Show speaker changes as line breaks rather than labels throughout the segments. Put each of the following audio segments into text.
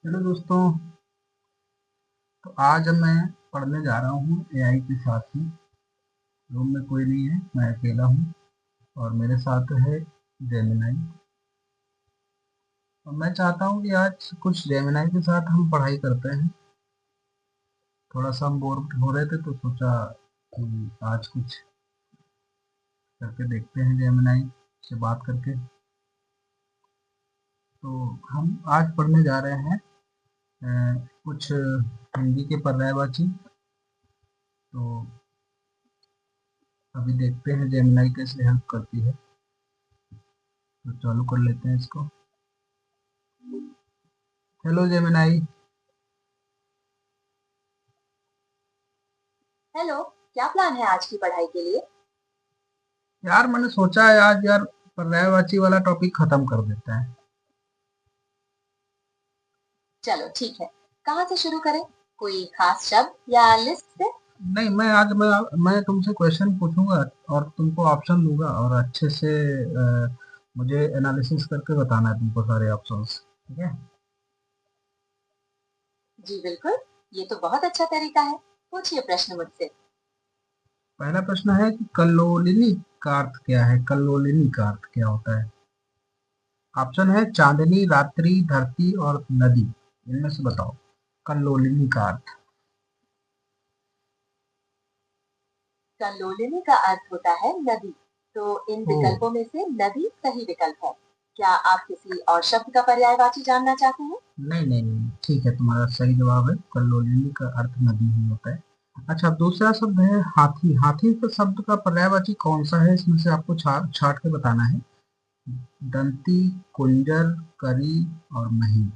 Hello दोस्तों। तो आज मैं पढ़ने जा रहा हूँ एआई के साथ में। रूम में कोई नहीं है, मैं अकेला हूँ और मेरे साथ है जेमिनाई। और मैं चाहता हूँ कि आज कुछ जेमिनाई के साथ हम पढ़ाई करते हैं। थोड़ा सा हम बोर हो रहे थे तो सोचा कि आज कुछ करके देखते हैं जेमिनाई से बात करके। तो हम आज पढ़ने जा रहे हैं कुछ हिंदी के पर्यायवाची। तो अभी देखते हैं जेमिनाई कैसे हेल्प करती है। तो चालू कर लेते हैं इसको। Hello Gemini.
हेलो। क्या प्लान है आज की पढ़ाई के लिए?
यार मैंने सोचा है आज यार पर्यायवाची वाला टॉपिक खत्म कर देते हैं।
चलो ठीक है। कहाँ से शुरू करें? कोई खास शब्द या लिस्ट से?
नहीं, मैं तुमसे क्वेश्चन पूछूंगा और तुमको ऑप्शन दूंगा और अच्छे से मुझे एनालिसिस करके बताना है तुमको सारे ऑप्शंस। ठीक है।
जी बिल्कुल। ये तो बहुत अच्छा तरीका है। पूछिए प्रश्न मुझसे।
पहला प्रश्न है कि कल्लोलिनी का अर्थ क्या है। कल्लोलिनी का अर्थ क्या होता है। ऑप्शन है चांदनी, रात्रि, धरती और नदी। इनमें से बताओ कल्लोलिनी का अर्थ।
कल्लोलिनी का अर्थ होता है नदी। तो इन
ओ,
विकल्पों में से नदी सही विकल्प है। क्या आप किसी और शब्द का पर्यायवाची जानना चाहते हैं?
नहीं नहीं नहीं, ठीक है, तुम्हारा सही जवाब है। कल्लोलिनी का अर्थ नदी ही होता है। अच्छा, अब दूसरा शब्द है हाथी। हाथी के शब्द का पर्यायवाची कौन सा है, इसमें से आपको छाट छाट के बताना है। दंती, कुंजर, करी और मही।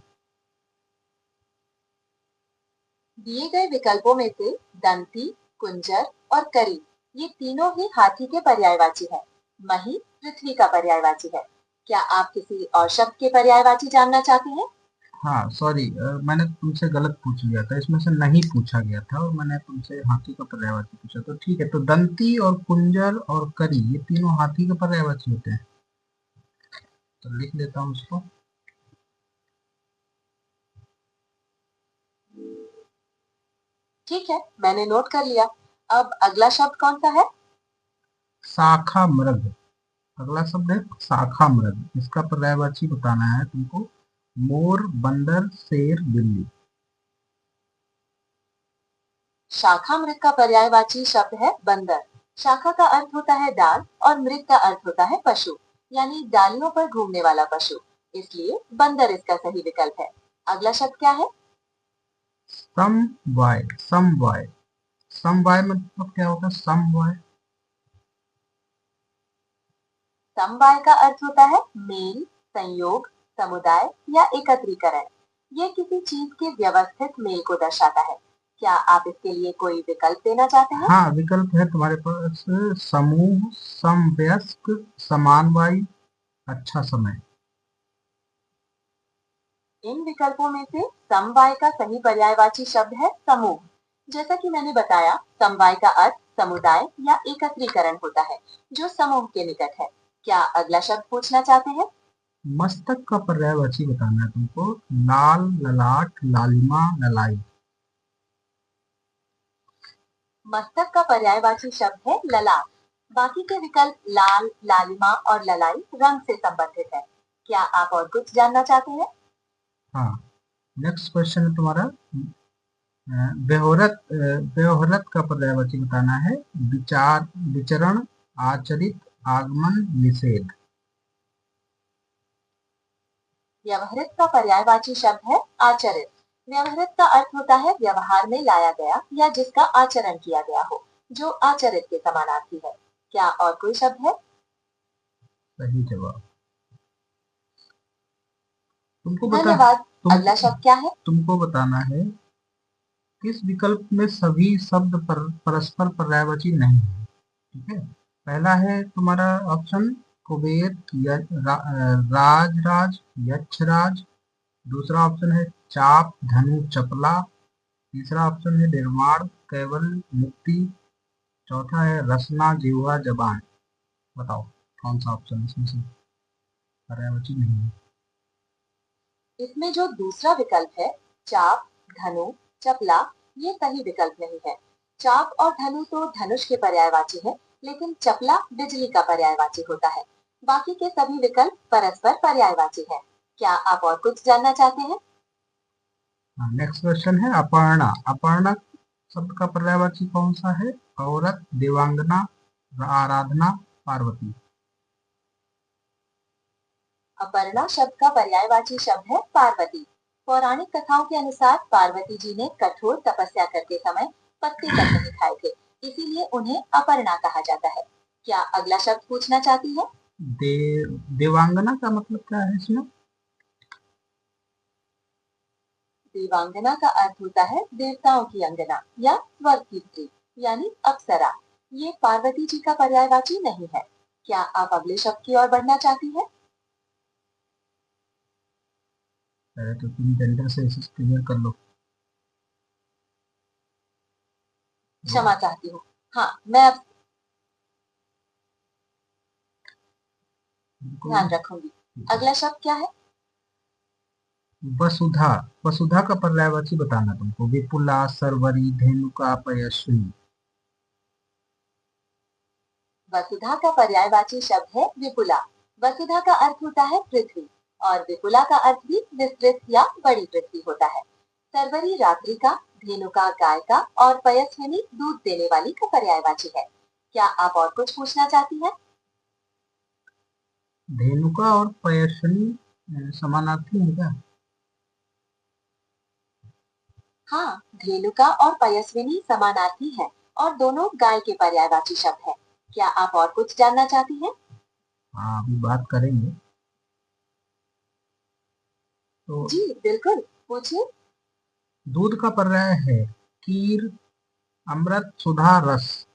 दिए गए विकल्पों में से दंती, कुंजर और करी, ये तीनों ही हाथी के पर्यायवाची है। मही पृथ्वी का पर्यायवाची है। क्या आप किसी और शब्द के पर्यायवाची जानना चाहते हैं?
हाँ सॉरी, मैंने तुमसे गलत पूछ लिया था। इसमें से नहीं पूछा गया था और मैंने तुमसे हाथी का पर्यायवाची पूछा। तो ठीक है, तो दंती और कुंजर और करी ये तीनों हाथी के पर्यायवाची होते हैं। तो लिख लेता हूँ उसको।
ठीक है, मैंने नोट कर लिया। अब अगला शब्द कौन सा है?
शाखा मृग। अगला शब्द है शाखा मृग। इसका पर्यायवाची बताना है तुमको। मोर, बंदर, शेर, बिल्ली।
शाखा मृग का पर्यायवाची शब्द है बंदर। शाखा का अर्थ होता है डाल और मृग का अर्थ होता है पशु, यानी डालियों पर घूमने वाला पशु। इसलिए बंदर इसका सही विकल्प है। अगला शब्द क्या है?
समवाय। समवाय। समवाय मतलब क्या होता है। समवाय।
समवाय का अर्थ होता है मेल, संयोग, समुदाय या एकत्रीकरण। यह किसी चीज के व्यवस्थित मेल को दर्शाता है। क्या आप इसके लिए कोई विकल्प देना चाहते हैं?
हाँ, विकल्प है तुम्हारे पास। समूह, समवयस्क, समानवायी, अच्छा समय।
इन विकल्पों में से समवाय का सही पर्यायवाची शब्द है समूह। जैसा कि मैंने बताया, समवाय का अर्थ समुदाय या एकत्रीकरण होता है, जो समूह के निकट है। क्या अगला शब्द पूछना चाहते हैं?
मस्तक का पर्यायवाची बताना है तुमको। लाल, ललाट, लालिमा, ललाई।
मस्तक का पर्यायवाची शब्द है ललाट। बाकी के विकल्प लाल, लालिमा और ललाई रंग से संबंधित है। क्या आप और कुछ जानना चाहते हैं?
हाँ, नेक्स्ट क्वेश्चन है तुम्हारा। व्यवहारत। व्यवहारत का पर्यायवाची बताना है। विचार, विचरण, आचरित, आगमन, निषेध।
व्यवहारित का पर्यायवाची शब्द है आचरित। व्यवहारित का अर्थ होता है व्यवहार में लाया गया या जिसका आचरण किया गया हो, जो आचरित के समानार्थी है। क्या और कोई शब्द है?
सही जवाब। तुमको बता
धन्यवाद।
तुमको
अगला शब्द क्या है?
तुमको बताना है किस विकल्प में सभी शब्द परस्पर पर्यायवाची नहीं है। ठीक है। पहला है तुम्हारा ऑप्शन कुबेर, राज राज, यक्ष राज। दूसरा ऑप्शन है चाप, धनु, चपला। तीसरा ऑप्शन है निर्माण, केवल, मुक्ति। चौथा है रसना, जिह्वा, जबान। बताओ कौन सा ऑप्शन इसमें से पर्यायवाची नहीं है।
इसमें जो दूसरा विकल्प है चाप, धनु, चपला, ये सही विकल्प नहीं है। चाप और धनु तो धनुष के पर्यायवाची है, लेकिन चपला बिजली का पर्यायवाची होता है। बाकी के सभी विकल्प परस्पर पर्यायवाची है। क्या आप और कुछ जानना चाहते हैं?
नेक्स्ट क्वेश्चन है अपर्णा। अपर्णा शब्द का पर्यायवाची कौन सा है? औरत, देवांगना, आराधना, पार्वती।
अपर्णा शब्द का पर्यायवाची शब्द है पार्वती। पौराणिक कथाओं के अनुसार पार्वती जी ने कठोर तपस्या करते समय पत्ते तक नहीं खाए थे, इसीलिए उन्हें अपर्णा कहा जाता है। क्या अगला शब्द पूछना चाहती है?
देवांगना का मतलब क्या है इसमें?
देवांगना का अर्थ होता है देवताओं की अंगना या स्वर्ग की स्त्री, यानी अप्सरा। ये पार्वती जी का पर्यायवाची नहीं है। क्या आप अगले शब्द की ओर बढ़ना चाहती है?
पहले तो तुम जेंडर से क्लियर कर लो।
क्षमा चाहती हूँ। हाँ, मैं अब ध्यान रखूंगी। अगला शब्द क्या है?
वसुधा। वसुधा का पर्यायवाची बताना तुमको। विपुला, सरवरी, धेनुका, पयस्विनी।
वसुधा का पर्यायवाची शब्द है विपुला। वसुधा का अर्थ होता है पृथ्वी, और विपुला का अर्थ भी विस्तृत या बड़ी पृथ्वी होता है। सरवरी रात्रि का, धेनुका गाय का और पयस्विनी दूध देने वाली का पर्यायवाची है। क्या आप और कुछ पूछना चाहती हैं?
धेनुका और पयस्विनी समानार्थी है क्या?
हाँ, धेनुका और पयस्विनी समानार्थी है और दोनों गाय के पर्यायवाची शब्द है। क्या आप और कुछ जानना चाहती हैं?
हाँ, अभी बात करेंगे। तो
जी बिल्कुल, पूछिए।
दूध का पर्याय है कीर, अमृत, सुधा, रस।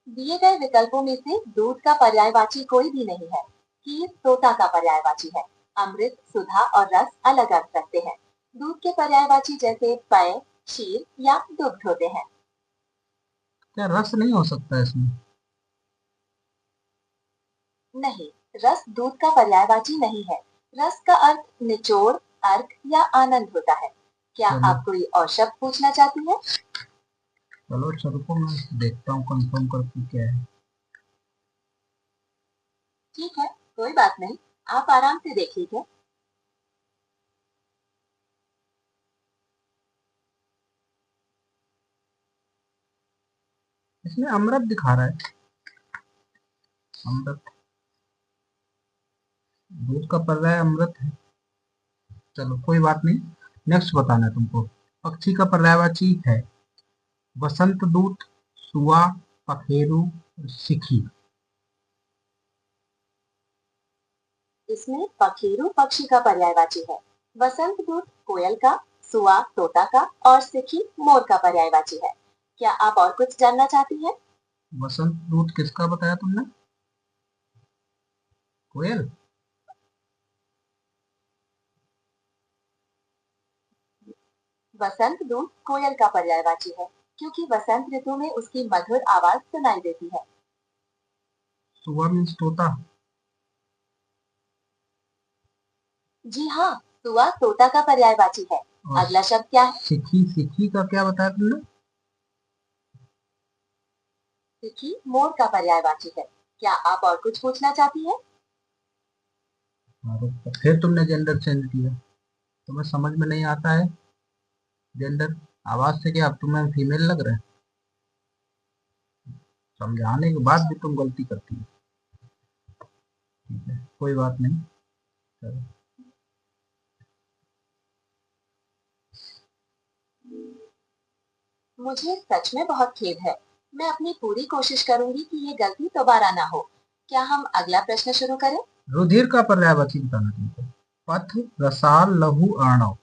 दिए गए विकल्पों में से दूध का पर्यायवाची कोई भी नहीं है। खीर तोता का पर्यायवाची है। अमृत, सुधा और रस अलग अर्थ रखते हैं। दूध के पर्यायवाची जैसे पेय, क्षीर या दुग्ध होते हैं।
क्या रस नहीं हो सकता इसमें?
नहीं, रस दूध का पर्यायवाची नहीं है। रस का अर्थ निचोड़, अर्क या आनंद होता है। क्या
चलो
आप कोई और शब्द पूछना चाहती हैं?
चलो चलो को मैं देखता हूँ कंफर्म करके क्या है।
ठीक है, कोई बात नहीं, आप आराम से देख लीजिए।
इसमें अमृत दिखा रहा है। अमृत, दूध का पर्याय अमृत है। चलो कोई बात नहीं। नेक्स्ट बताना है तुमको। पक्षी का पर्यायवाची है वसंत दूत, सुआ, पखेरु, सिखी।
इसमें पखेरु पक्षी का पर्यायवाची है। वसंत दूत कोयल का, सुआ तोता का और सिखी मोर का पर्यायवाची है। क्या आप और कुछ जानना चाहती हैं?
वसंत दूत किसका बताया तुमने? कोयल।
वसंत दूत कोयल का पर्यायवाची है, क्योंकि वसंत ऋतु में उसकी मधुर आवाज सुनाई देती है।
सुआ मीन्स तोता।
जी हाँ, सुआ तोता का पर्यायवाची है।
और
अगला शब्द क्या है?
सिखी, सिखी का क्या बताया तुमने?
सिखी मोर का पर्यायवाची है। क्या आप और कुछ पूछना चाहती हैं?
हाँ, तो फिर तुमने जेंडर चेंज किया। तुम्हें समझ में नहीं आता है जेंडर? आवाज से क्या अब तुम्हें फीमेल लग रहा है? समझाने के बाद भी तुम गलती करती हो। ठीक है, कोई बात नहीं। चलो।
मुझे सच में बहुत खेद है। मैं अपनी पूरी कोशिश करूंगी कि ये गलती दोबारा ना हो। क्या हम अगला प्रश्न शुरू करें?
रुधिर का पर्यायवाची बताना तुमको। पथ, रसाल, लहू, अर्णव।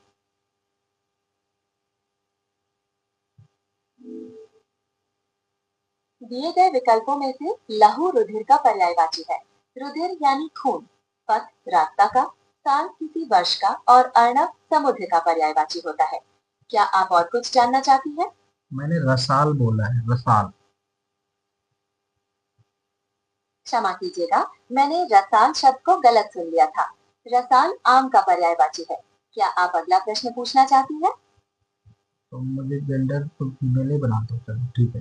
दिए गए विकल्पों में से लहू रुधिर का पर्यायवाची है। रुधिर यानी खून, पथ रास्ता का, साल किसी वर्ष का और अर्णव समुद्र का पर्यायवाची होता है। क्या आप और कुछ जानना चाहती हैं?
मैंने रसाल बोला है, रसाल।
क्षमा कीजिएगा, मैंने रसाल शब्द को गलत सुन लिया था। रसाल आम का पर्यायवाची है। क्या आप अगला प्रश्न पूछना चाहती हैं?
तो मुझे जेंडर तो फीमेल ही बना दो, चलो ठीक है,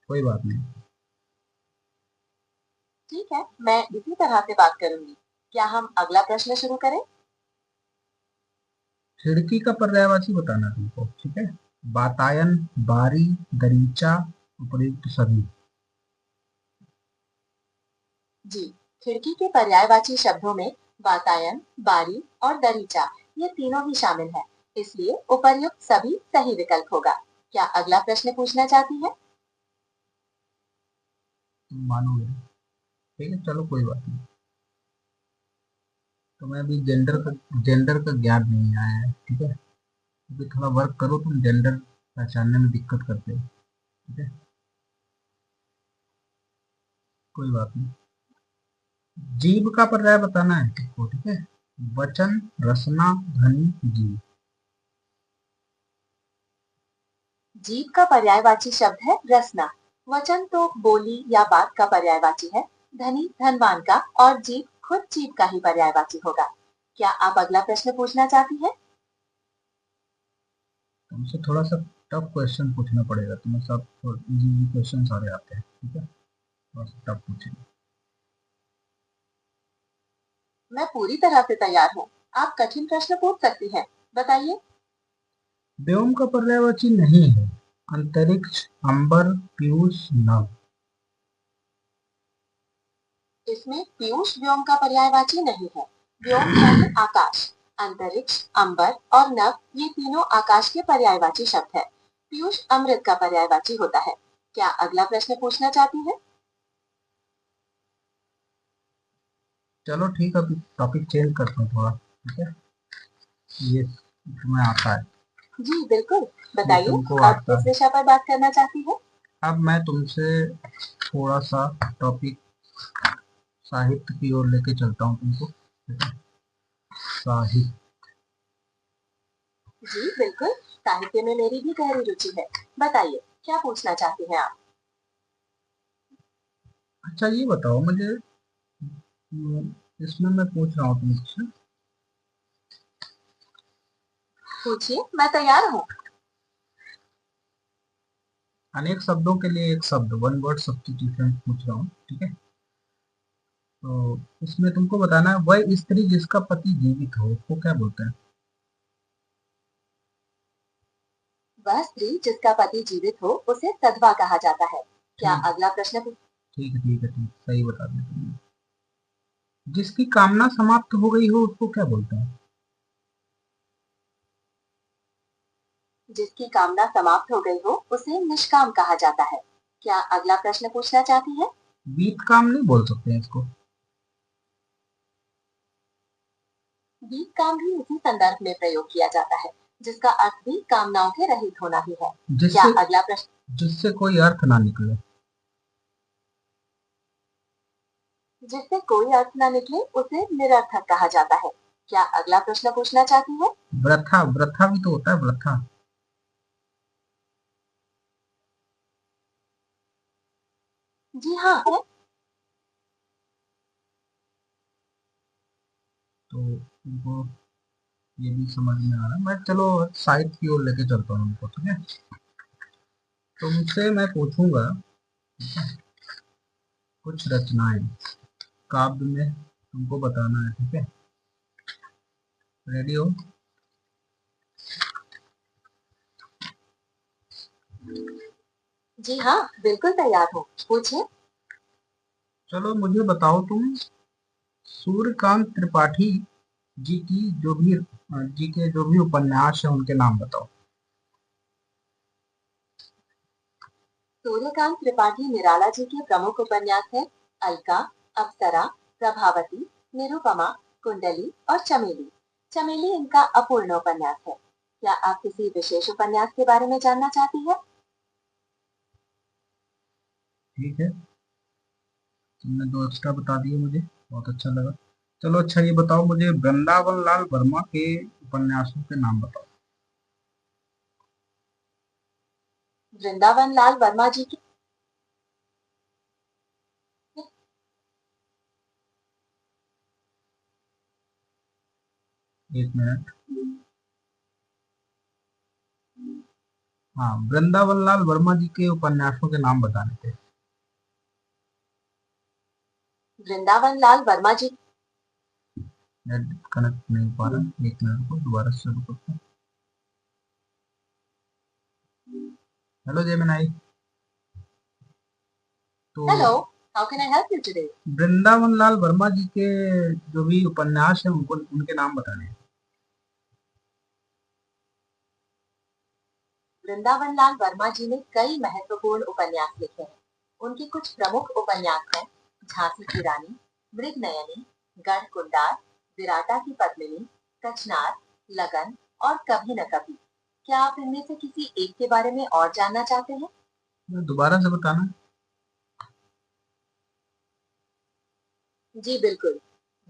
कोई बात नहीं।
ठीक है, मैं इसी तरह से बात करूंगी। क्या हम अगला प्रश्न शुरू करें?
खिड़की का पर्यायवाची बताना तुमको, ठीक है। वातायन, बारी, दरीचा, उपयुक्त सभी।
जी, खिड़की के पर्यायवाची शब्दों में वातायन, बारी और दरीचा ये तीनों ही शामिल हैं। इसलिए उपर्युक्त सभी सही विकल्प होगा। क्या अगला प्रश्न पूछना चाहती हैं?
तुम मानोगे? ठीक है, चलो कोई बात नहीं। तुम्हें अभी जेंडर का ज्ञान नहीं आया है, ठीक है। अभी थोड़ा वर्क करो, तुम जेंडर पहचानने में दिक्कत करते हो, ठीक है। कोई बात नहीं। जीव का पर्याय बताना है तुमको, ठीक है। वचन, रसना, ध्वनि, जीव।
जीव का पर्यायवाची शब्द है रसना। वचन तो बोली या बात का पर्यायवाची है। धनी धनवान का और जीव खुद जीव का ही पर्यायवाची होगा। क्या आप अगला प्रश्न पूछना चाहती हैं?
तुमसे थोड़ा सा टफ क्वेश्चन पूछना पड़ेगा, तुम्हें सब इजी क्वेश्चन सारे आते हैं, ठीक है। थोड़ा सा टफ पूछेंगे।
मैं पूरी तरह से तैयार हूँ। आप कठिन प्रश्न पूछ सकती हैं। बताइए।
व्योम का पर्यायवाची नहीं है। अंतरिक्ष, अंबर, पीयूष, नभ।
इसमें पीयूष व्योम का पर्यायवाची नहीं है। व्योम यानी आकाश। अंतरिक्ष, अंबर और नभ ये तीनों आकाश के पर्यायवाची शब्द है। पीयूष अमृत का पर्यायवाची होता है। क्या अगला प्रश्न पूछना चाहती हैं?
चलो ठीक है, अभी टॉपिक चेंज करता हूँ थोड़ा, ठीक है। ये तुम्हें आता है,
जी बिल्कुल।
ये
बताइए,
तुमको
आप
आता
किस
है।
विषय पर बात करना चाहती हैं?
अब मैं तुमसे थोड़ा सा टॉपिक साहित्य की ओर लेके चलता हूँ तुमको, ठीक है? साहित्य।
जी बिल्कुल। साहित्य में मेरी भी गहरी रुचि है। बताइए, क्या पूछना चाहती हैं आप?
अच्छा ये बताओ मुझे, इसमें मैं पूछ रहा हूँ तुमसे,
पूछिए, मैं तैयार हूँ।
अनेक शब्दों के लिए एक शब्द, वन वर्ड सब्स्टिट्यूशन पूछ रहा हूँ, ठीक है। तो इसमें तुमको बताना है, वह स्त्री जिसका पति जीवित हो उसको क्या बोलते हैं?
वह स्त्री जिसका पति जीवित हो उसे सधवा कहा जाता है। क्या
ठीक
अगला प्रश्न
ठीक है, ठीक है, ठीक, सही बता दिया तुमने। जिसकी कामना समाप्त हो गई हो उसको क्या बोलते हैं?
जिसकी कामना समाप्त हो गई हो उसे निष्काम कहा जाता है। क्या अगला प्रश्न पूछना चाहती है?
बीत काम नहीं बोल सकते हैं इसको?
बीत काम भी इसी संदर्भ में प्रयोग किया जाता है, जिसका अर्थ भी कामनाओं के रहित होना ही है। क्या
जिससे
अगला प्रश्न
जिससे कोई अर्थ ना निकले।
जिससे कोई अर्थ न निकले उसे निरर्थक कहा जाता है। क्या अगला प्रश्न पूछना चाहती है?
वृथा, वृथा भी तो होता है, वृथा।
जी हाँ है।
तो तुमको ये भी समझ में आ रहा है। मैं चलो साहित्य की ओर लेके चलता हूँ उनको, ठीक है। तुमसे मैं पूछूंगा कुछ रचनाएं काव्य में, तुमको बताना है, ठीक है। रेडी हो?
जी हाँ, बिल्कुल तैयार हूँ। पूछिए।
चलो मुझे बताओ तुम, सूर्यकांत त्रिपाठी जी की जो भी जी के जो भी उपन्यास है उनके नाम बताओ।
सूर्यकांत त्रिपाठी निराला जी के प्रमुख उपन्यास है अलका, अप्सरा, प्रभावती, निरुपमा, कुंडली और चमेली। चमेली इनका अपूर्ण उपन्यास है। क्या आप किसी विशेष उपन्यास के बारे में जानना चाहती है?
ठीक है, तुमने दो एक्स्ट्रा बता दिए, मुझे बहुत अच्छा लगा। चलो अच्छा ये बताओ मुझे, वृंदावन लाल वर्मा के उपन्यासों के नाम बताओ।
वृंदावन लाल वर्मा जी के
एक मिनट। हाँ, वृंदावन लाल वर्मा जी के उपन्यासों के नाम बताने थे।
वृंदावन लाल वर्मा जी।
नेट कनेक्ट नहीं हो पा रहा, एक मिनट को दोबारा से शुरू करता हूँ। Hello Gemini. तो
hello, how can I help you today?
Vrindavan Lal Varma ji के जो भी उपन्यास हैं उनको उनके नाम बताने हैं।
वृंदावन लाल वर्मा जी ने कई महत्वपूर्ण उपन्यास लिखे हैं। उनके कुछ प्रमुख उपन्यास हैं झांसी की रानी, मृगनयनी, गढ़ कुंडार, विराटा की पद्मिनी, कचनार, लगन और कभी न कभी। क्या आप इनमें से किसी एक के बारे में और जानना चाहते हैं?
दोबारा से बताना।
जी बिल्कुल।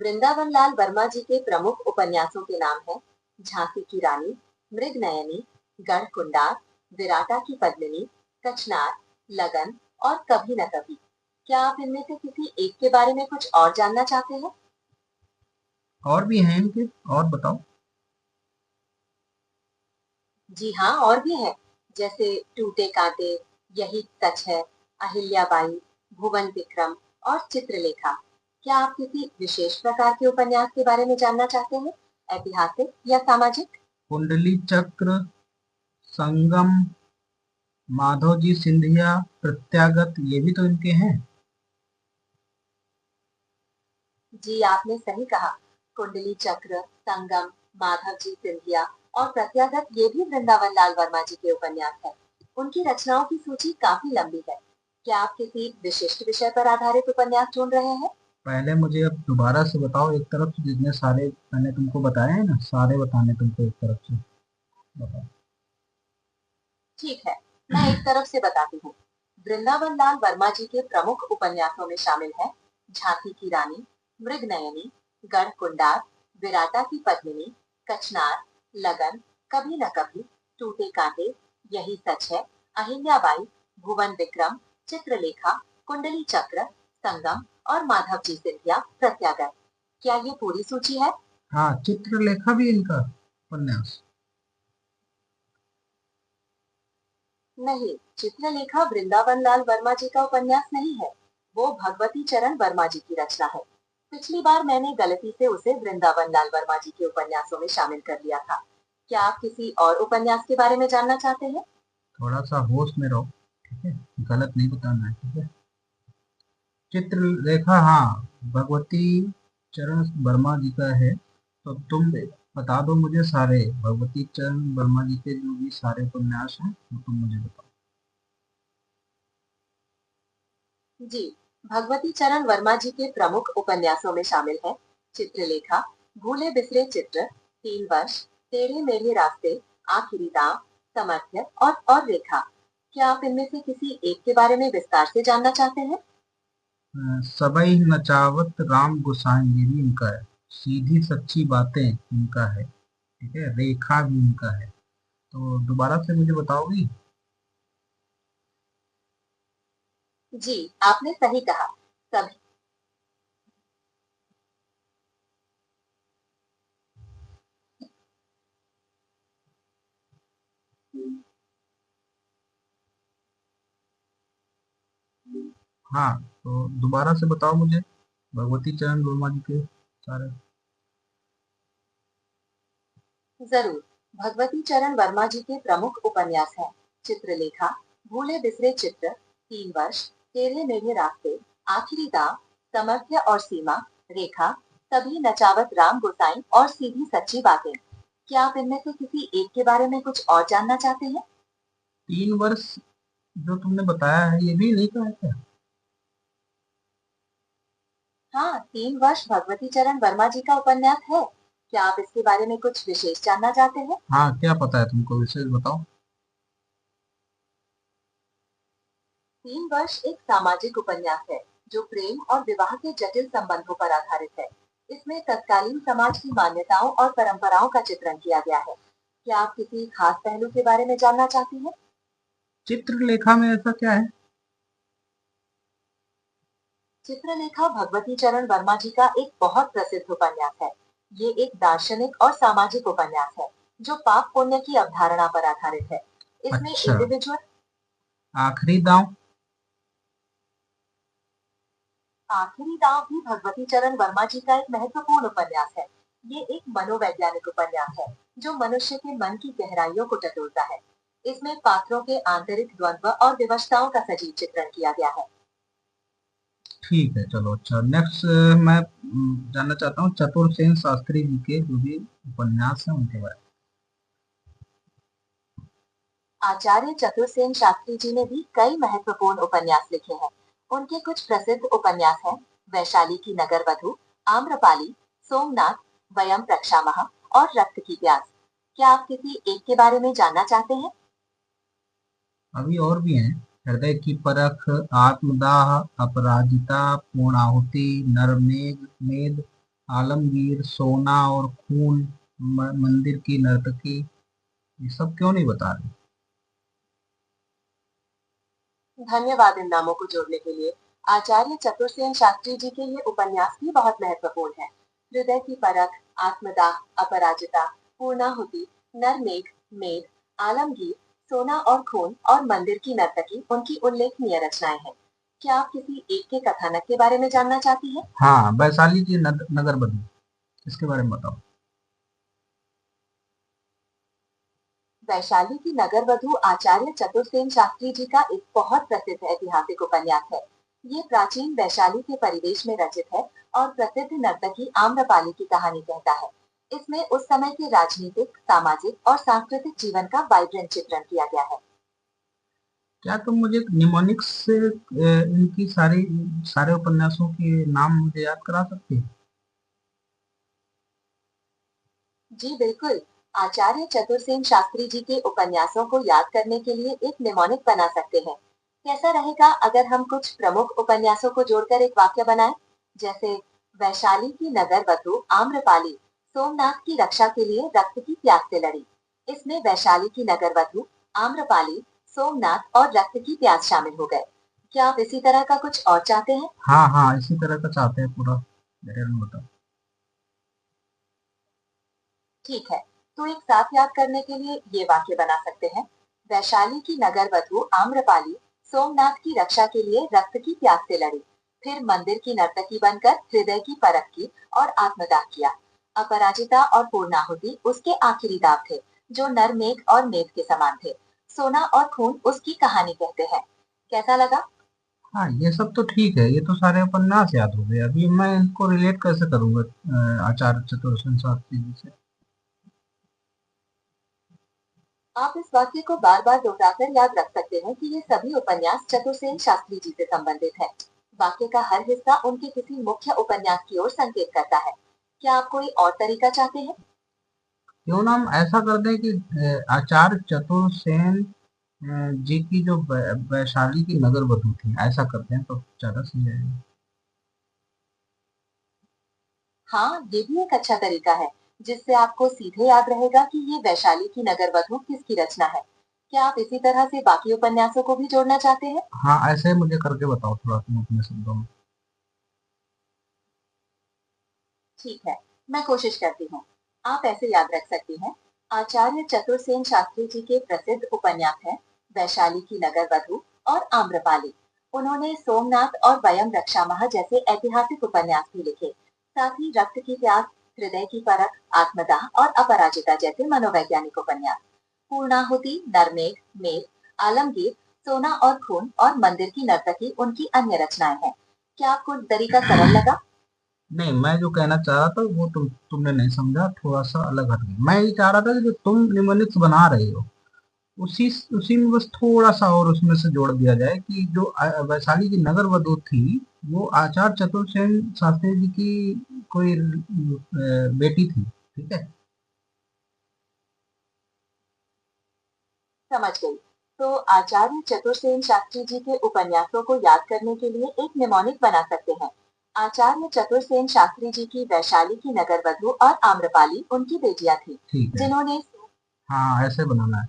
वृंदावन लाल वर्मा जी के प्रमुख उपन्यासों के नाम हैं झांसी की रानी, मृगनयनी, गढ़ कुंडार, विराटा की पद्मिनी, कचनार, लगन और कभी न कभी। क्या आप इनमें से किसी एक के बारे में कुछ और जानना चाहते हैं?
और भी हैं इनके, और बताओ।
जी हाँ, और भी है। जैसे टूटे कांटे, यही सच है, अहिल्याबाई, भुवन विक्रम और चित्रलेखा। क्या आप किसी विशेष प्रकार के उपन्यास के बारे में जानना चाहते हैं? ऐतिहासिक या सामाजिक?
कुंडली चक्र, संगम, माधवजी सिंधिया, प्रत्यागत, ये भी तो इनके हैं।
जी आपने सही कहा। कुंडली चक्र, संगम, माधव जी सिंधिया और प्रत्यागत ये भी वृंदावन लाल वर्मा जी के उपन्यास हैं। उनकी रचनाओं की सूची काफी लंबी है। क्या आप किसी विशिष्ट विषय पर आधारित उपन्यास ढूंढ रहे हैं?
पहले मुझे अब दोबारा से बताओ, एक तरफ से जितने सारे मैंने तुमको बताए हैं ना, सारे बताने तुमको एक तरफ से। बताओ।
ठीक है, मैं एक तरफ से बताती हूँ। वृंदावन लाल वर्मा जी के प्रमुख उपन्यासों में शामिल है झांसी की रानी, मृगनयनी, गढ़ कुंडार, विराटा की पद्मिनी, कचनार, लगन, कभी न कभी, टूटे कांटे, यही सच है, अहिल्याबाई, भुवन विक्रम, चित्रलेखा, कुंडली चक्र, संगम और माधव जी सिंधिया प्रत्यागत। क्या ये पूरी सूची है?
हाँ, चित्रलेखा भी इनका उपन्यास।
नहीं, चित्रलेखा वृंदावन लाल वर्मा जी का उपन्यास नहीं है। वो भगवती चरण वर्मा जी की रचना है। पिछली बार मैंने गलती से उसे वृंदावन लाल वर्मा जी के उपन्यासों में शामिल कर लिया था। क्या आप किसी और उपन्यास के बारे में जानना चाहते हैं?
थोड़ा सा होश में रहो, ठीक है, गलत नहीं बताना है, ठीक है। चित्रलेखा, हाँ, भगवती चरण वर्मा जी का है। तो तुम बता दो मुझे सारे भगवती चरण वर्मा जी के जो भी सारे उपन्यास हैं वो तुम मुझे बताओ।
जी, भगवती चरण वर्मा जी के प्रमुख उपन्यासों में शामिल है चित्रलेखा, भूले बिसरे चित्र, 3 वर्ष, टेढ़े मेढ़े रास्ते, आखिरी दांव, समर्थ्य और रेखा। क्या आप इनमें से किसी एक के बारे में विस्तार से जानना चाहते हैं?
सबई नचावत राम गोसाई, ये भी इनका है। सीधी सच्ची बातें इनका है, ठीक है। रेखा भी इनका है। तो दोबारा से मुझे बताओगी?
जी आपने सही कहा। सभी।
हाँ, तो दोबारा से बताओ मुझे भगवती चरण वर्मा जी के सारे।
जरूर। भगवती चरण वर्मा जी के प्रमुख उपन्यास हैं चित्रलेखा, भूले बिसरे चित्र, 3 वर्ष, टेढ़े मेढ़े रास्ते, आखिरी दांव, समर्थ्य और सीमा, रेखा, सभी नचावत राम गोसाई और सीधी सच्ची बातें। क्या आप इनमें से किसी एक के बारे में कुछ और जानना चाहते हैं?
3 वर्ष जो तुमने बताया है ये भी नहीं कहा है क्या?
हाँ, 3 वर्ष भगवती चरण वर्मा जी का उपन्यास है। क्या आप इसके बारे में कुछ विशेष जानना चाहते हैं?
हाँ, क्या पता है तुमको, विशेष बताओ।
3 वर्ष एक सामाजिक उपन्यास है जो प्रेम और विवाह के जटिल संबंधों पर आधारित है। इसमें तत्कालीन समाज की मान्यताओं और परंपराओं का चित्रण किया गया है। क्या आप किसी खास पहलू के बारे में जानना चाहती हैं?
चित्रलेखा में ऐसा क्या है?
चित्रलेखा भगवती चरण वर्मा जी का एक बहुत प्रसिद्ध उपन्यास है। ये एक दार्शनिक और सामाजिक उपन्यास है जो पाप पुण्य की अवधारणा पर आधारित है। इसमें
अच्छा,
इंडिविजुअल
आखिरी दांव।
आखिरी दांव भी भगवती चरण वर्मा जी का एक महत्वपूर्ण उपन्यास है। ये एक मनोवैज्ञानिक उपन्यास है जो मनुष्य के मन की गहराइयों को टटोलता है। इसमें पात्रों के आंतरिक द्वंद्व और विवशताओं का सजीव चित्रण किया गया है।
ठीक है, चलो अच्छा, नेक्स्ट मैं जानना चाहता हूँ चतुर्सेन शास्त्री जी के जो भी उपन्यास हैं उनके बारे
आचार्य चतुर्सेन शास्त्री जी ने भी कई महत्वपूर्ण उपन्यास लिखे हैं। उनके कुछ प्रसिद्ध उपन्यास हैं वैशाली की नगर वधु, आम्रपाली, सोमनाथ, वयम प्रक्षामः और रक्त की प्यास। क्या आप किसी एक के बारे में जानना चाहते हैं?
में। अभी और भी हैं, हृदय की परख, आत्मदाह, अपराजिता, पूर्णाहुति, नरमेघ मेद, आलमगीर, सोना और खून, मंदिर की नर्तकी, ये सब क्यों नहीं बता रहे?
धन्यवाद इन नामों को जोड़ने के लिए। आचार्य चतुर्सेन शास्त्री जी के ये उपन्यास भी बहुत महत्वपूर्ण है। हृदय की परख, आत्मदाह, अपराजिता, पूर्णाहुति, नरमेघ, मेघ, आलमगीर, सोना और खून और मंदिर की नर्तकी उनकी उल्लेखनीय रचनाएं हैं। क्या आप किसी एक के कथानक के बारे में जानना चाहती हैं?
हाँ, वैशाली की नगर बदली, इसके बारे में बताओ।
वैशाली की नगर वधु आचार्य चतुर्सेन शास्त्री जी का एक बहुत प्रसिद्ध ऐतिहासिक उपन्यास है। ये प्राचीन वैशाली के परिवेश में रचित है और प्रसिद्ध नर्तकी आम्रपाली की कहानी कहता है। इसमें उस समय के राजनीतिक, सामाजिक और सांस्कृतिक जीवन का वाइब्रेंट चित्रण किया गया है।
क्या तुम मुझे निमोनिक्स से इनकी सारे उपन्यासों के नाम मुझे याद करा सकती हो?
जी बिल्कुल। आचार्य चतुर्सेन शास्त्री जी के उपन्यासों को याद करने के लिए एक निमोनिक बना सकते हैं। कैसा रहेगा अगर हम कुछ प्रमुख उपन्यासों को जोड़कर एक वाक्य बनाएं? जैसे वैशाली की नगर वधु आम्रपाली सोमनाथ की रक्षा के लिए रक्त की प्यास से लड़ी। इसमें वैशाली की नगर वधु, आम्रपाली, सोमनाथ और रक्त की प्यास शामिल हो गए। क्या आप इसी तरह का कुछ और चाहते हैं?
हाँ हाँ, इसी तरह का चाहते हैं पूरा डिटेल में बताओ।
ठीक है, तो एक साथ याद करने के लिए ये वाक्य बना सकते हैं। वैशाली की नगर वधु आम्रपाली सोमनाथ की रक्षा के लिए रक्त की प्यास से लड़ी, फिर मंदिर की नर्तकी बनकर हृदय की परख की और आत्मदाह किया। अपराजिता और पूर्णाहुति उसके आखिरी दाव थे, जो नरमेघ और मेघ के समान थे। सोना और खून उसकी कहानी कहते हैं। कैसा लगा?
हाँ, ये सब तो ठीक है, ये तो सारे उपन्यास याद हो गए। अभी मैं इनको रिलेट कैसे करूंगा आचार्य चतुर्सेन शास्त्री जी से?
आप इस वाक्य को बार बार दोहराकर याद रख सकते हैं कि ये सभी उपन्यास चतुर्सेन शास्त्री जी से संबंधित है। वाक्य का हर हिस्सा उनके किसी मुख्य उपन्यास की ओर संकेत करता है। क्या आप कोई और तरीका चाहते हैं?
क्यों ना हम ऐसा कर दें कि आचार्य चतुर्सेन जी की जो वैशाली की नगर बधू थी, ऐसा करते हैं तो ज्यादा सही रहेगा।
हाँ, ये भी एक अच्छा तरीका है जिससे आपको सीधे याद रहेगा कि ये वैशाली की नगर वधु किसकी रचना है। क्या आप इसी तरह से बाकी उपन्यासों को भी जोड़ना चाहते हैं?
हाँ, ऐसे मुझे करके बताओ थोड़ा तुम अपने शब्दों में।
ठीक है, मैं कोशिश करती हूँ। आप ऐसे याद रख सकती हैं। आचार्य चतुर्सेन शास्त्री जी के प्रसिद्ध उपन्यास हैं वैशाली की नगर वधु और आम्रपाली। उन्होंने सोमनाथ और वयम रक्षामह जैसे ऐतिहासिक उपन्यास भी लिखे। साथ ही रक्त की प्यास, हृदय की परख, आत्मदाह और अपराजिता जैसे मनोवैज्ञानिक उपन्यास। पूर्णाहुति, नरमेघ, मेघ, आलमगीर, सोना और खून और मंदिर की नर्तकी उनकी अन्य रचनाएं हैं। क्या आपको तरीका सरल लगा?
नहीं, मैं जो कहना चाह रहा था वो तुमने नहीं समझा, थोड़ा सा अलग हट गया। मैं ये चाह रहा था कि जो तुम निमोनिक्स बना रहे हो उसी उसी में बस थोड़ा सा और उसमें से जोड़ दिया जाए कि जो वैशाली की नगर वधु थी वो आचार्य चतुर्सेन शास्त्री जी की कोई बेटी थी, ठीक है।
समझ गई। तो आचार्य चतुर्सेन शास्त्री जी के उपन्यासों को याद करने के लिए एक निमोनिक बना सकते हैं। आचार्य चतुर्सेन शास्त्री जी की वैशाली की नगर वधु और आम्रपाली उनकी बेटियां थी,
ठीक है,
जिन्होंने
हाँ ऐसे बनाना है।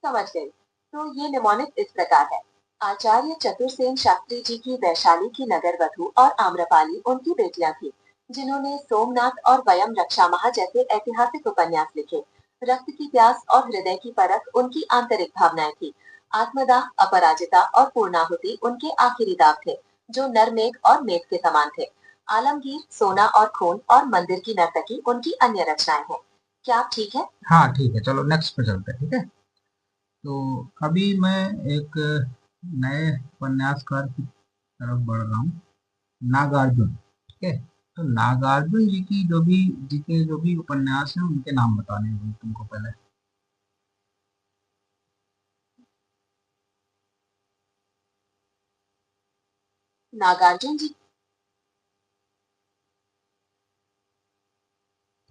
समझ गई। तो ये निमोनिक इस प्रकार है। आचार्य चतुर्सेन शास्त्री जी की वैशाली की नगर वधु और आम्रपाली उनकी बेटियां थी, जिन्होंने सोमनाथ और वयम रक्षामहा जैसे ऐतिहासिक उपन्यास लिखे। रक्त की प्यास और हृदय की परख उनकी आंतरिक भावनाएं थी। आत्मदाह, अपराजिता और पूर्णाहुति उनके आखिरी दाव थे, जो नरमेघ और मेघ के समान थे। आलमगीर, सोना और खून और मंदिर की नर्तकी उनकी अन्य रचनाएं हैं। क्या आप ठीक है?
हाँ ठीक है, चलो नेक्स्ट पे चलते हैं। ठीक है, तो अभी मैं एक नए उपन्यासकार की तरफ बढ़ रहा हूँ, नागार्जुन। ठीक है, तो नागार्जुन जी के जो भी उपन्यास हैं उनके नाम बताने हैं तुमको पहले।
नागार्जुन जी।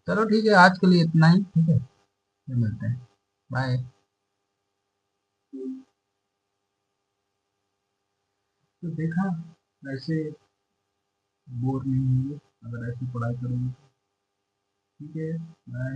चलो ठीक है, आज के लिए इतना ही। ठीक है, फिर मिलते हैं। बाय। तो देखा, ऐसे बोर नहीं होंगे अगर ऐसी पढ़ाई करोगे। ठीक है, बाय।